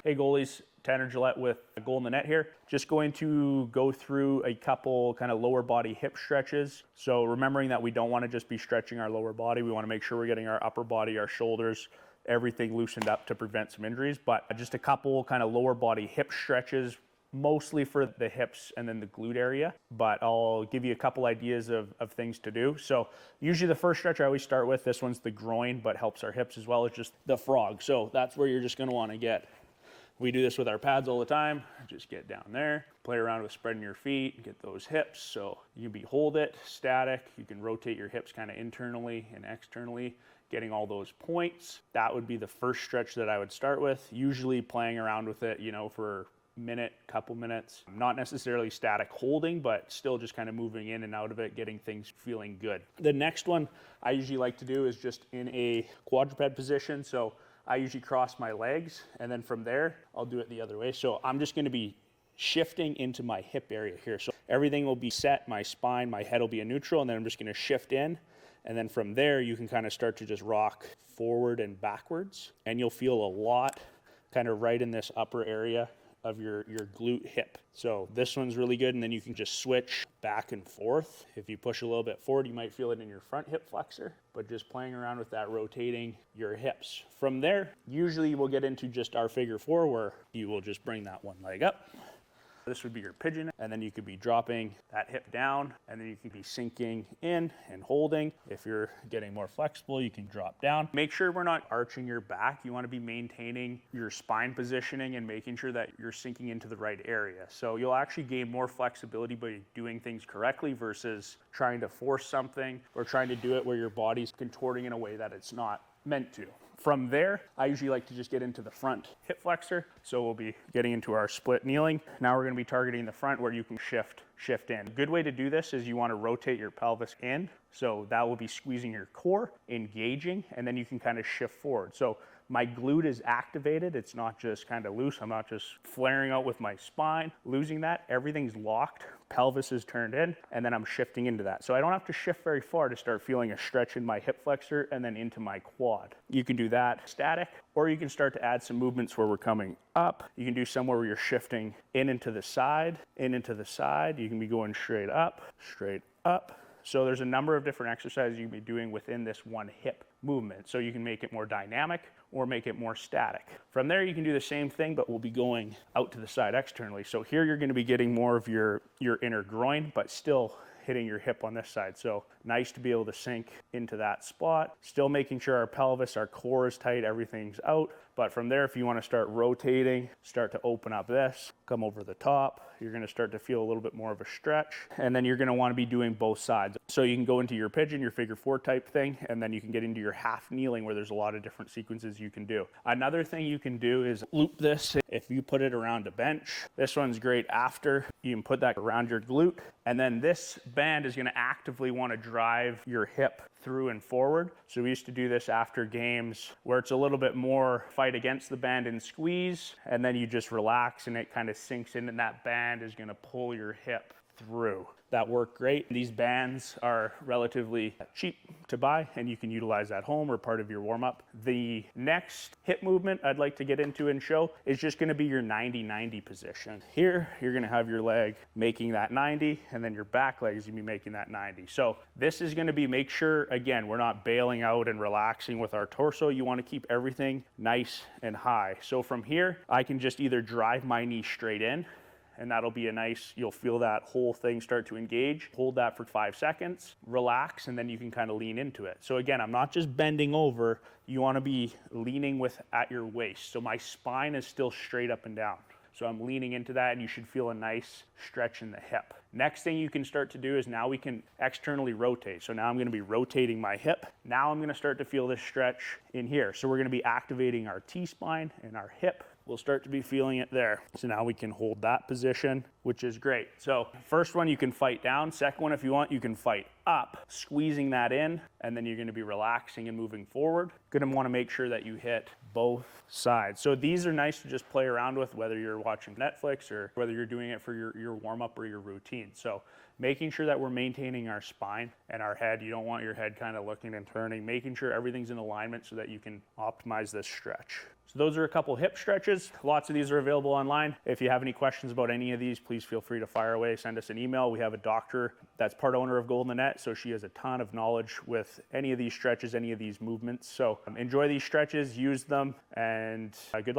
Hey goalies, Tanner Jaillet with Goal in the Net here. Just going to go through a couple kind of lower body hip stretches. So remembering that we don't want to just be stretching our lower body, we want to make sure we're getting our upper body, our shoulders, everything loosened up to prevent some injuries. But just a couple kind of lower body hip stretches, mostly for the hips and then the glute area, but I'll give you a couple ideas of things to do. So usually the first stretch I always start with, this one's the groin, but helps our hips as well, as just the frog. So that's where you're just gonna wanna get. We do this with our pads all the time. Just get down there, play around with spreading your feet, get those hips. So you can hold it static. You can rotate your hips kind of internally and externally, getting all those points. That would be the first stretch that I would start with, usually playing around with it, you know, for minute, couple minutes, not necessarily static holding, but still just kind of moving in and out of it, getting things feeling good. The next one I usually like to do is just in a quadruped position. So I usually cross my legs, and then from there, I'll do it the other way. So I'm just gonna be shifting into my hip area here. So everything will be set, my spine, my head will be in neutral, and then I'm just gonna shift in. And then from there, you can kind of start to just rock forward and backwards, and you'll feel a lot kind of right in this upper area of your glute hip. So this one's really good, and then you can just switch back and forth. If you push a little bit forward, you might feel it in your front hip flexor, but just playing around with that, rotating your hips. From there, usually we'll get into just our figure four, where you will just bring that one leg up. This would be your pigeon, and then you could be dropping that hip down, and then you can be sinking in and holding. If you're getting more flexible, you can drop down. Make sure we're not arching your back. You want to be maintaining your spine positioning and making sure that you're sinking into the right area. So you'll actually gain more flexibility by doing things correctly versus trying to force something or trying to do it where your body's contorting in a way that it's not meant to. From there, I usually like to just get into the front hip flexor. So we'll be getting into our split kneeling. Now we're gonna be targeting the front, where you can shift in. A good way to do this is you wanna rotate your pelvis in. So that will be squeezing your core, engaging, and then you can kind of shift forward. So my glute is activated. It's not just kind of loose. I'm not just flaring out with my spine, losing that. Everything's locked. Pelvis is turned in, and then I'm shifting into that. So I don't have to shift very far to start feeling a stretch in my hip flexor and then into my quad. You can do that static, or you can start to add some movements where we're coming up. You can do somewhere where you're shifting in into the side, in into the side. You can be going straight up, straight up. So there's a number of different exercises you can be doing within this one hip movement. So you can make it more dynamic or make it more static. From there, you can do the same thing, but we'll be going out to the side externally. So here you're gonna be getting more of your inner groin, but still hitting your hip on this side. So nice to be able to sink into that spot, still making sure our pelvis, our core is tight, everything's out. But from there, if you want to start rotating, start to open up this, come over the top, you're going to start to feel a little bit more of a stretch. And then you're going to want to be doing both sides. So you can go into your pigeon, your figure four type thing, and then you can get into your half kneeling, where there's a lot of different sequences you can do. Another thing you can do is loop this. If you put it around a bench, this one's great after. You can put that around your glute, and then this band is going to actively want to drive your hip through and forward. So we used to do this after games, where it's a little bit more fight against the band and squeeze, and then you just relax and it kind of sinks in, and that band is going to pull your hip through. That worked great. These bands are relatively cheap to buy, and you can utilize at home or part of your warm-up. The next hip movement I'd like to get into and show is just going to be your 90-90 position. Here, you're going to have your leg making that 90, and then your back leg is going to be making that 90. So this is going to be, make sure, again, we're not bailing out and relaxing with our torso. You want to keep everything nice and high. So from here, I can just either drive my knee straight in, and that'll be a nice, you'll feel that whole thing start to engage. Hold that for 5 seconds, relax, and then you can kind of lean into it. So again, I'm not just bending over, you wanna be leaning at your waist. So my spine is still straight up and down. So I'm leaning into that, and you should feel a nice stretch in the hip. Next thing you can start to do is, now we can externally rotate. So now I'm gonna be rotating my hip. Now I'm gonna start to feel this stretch in here. So we're gonna be activating our T-spine and our hip. We'll start to be feeling it there. So now we can hold that position, which is great. So first one, you can fight down. Second one, if you want, you can fight up, squeezing that in, and then you're gonna be relaxing and moving forward. Gonna wanna make sure that you hit both sides. So these are nice to just play around with, whether you're watching Netflix or whether you're doing it for your warm-up or your routine. So making sure that we're maintaining our spine and our head. You don't want your head kind of looking and turning, making sure everything's in alignment so that you can optimize this stretch. So those are a couple hip stretches. Lots of these are available online. If you have any questions about any of these, please feel free to fire away, send us an email. We have a doctor that's part owner of Goal in the Net, so she has a ton of knowledge with any of these stretches, any of these movements. So enjoy these stretches, use them, and good luck.